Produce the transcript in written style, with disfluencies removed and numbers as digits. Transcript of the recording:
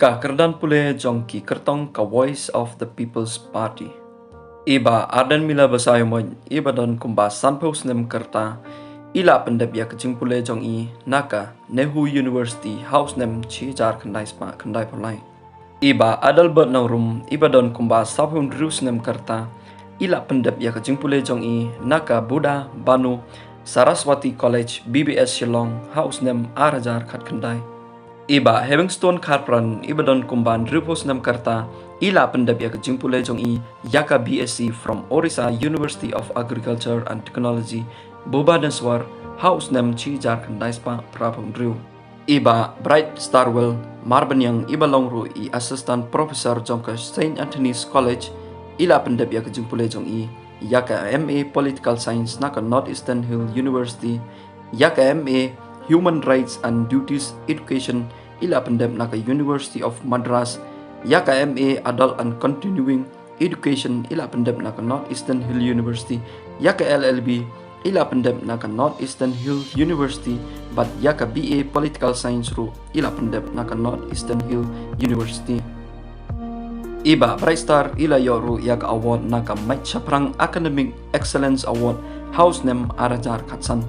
Ka kerdan pule jongki kertong ka Voice of the People's Party. Iba adan mila basayo mo iba don kumba sanpos nem kerta ila pendep ya kecing pule jong i naka Nehu University House nem chi jar kandai spa kandai polai. Iba adal bot nang rum iba don kumba sabun rus nem kerta ila pendep ya kecing pule jong i naka Buddha Banu Saraswati College BBS Shillong House nem arajar kat kandai. Iba Havingstone Karpran iba don kumban rupos nam karta ila pendap ya kecing pule jong i yaka BSc from Orissa University of Agriculture and Technology Boba dan Swar House nam chi jar kandai spa prapong driu. Iba Bright Starwell Marban yang iba longru i Assistant Professor jongka St. Anthony's College ila pendap ya kecing pule jong i yaka MA Political Science naka Northeastern Hill University yaka MA Human Rights and Duties Education ila pendep naka University of Madras yaka MA Adult and Continuing Education ila pendep naka Northeastern Hill University yaka LLB ila pendep naka Northeastern Hill University but yaka BA Political Science ru ila pendep naka Northeastern Hill University. Iba Brightstar ila yoru yaka award naka Mike Chaprang Academic Excellence Award House nem arajar katsan.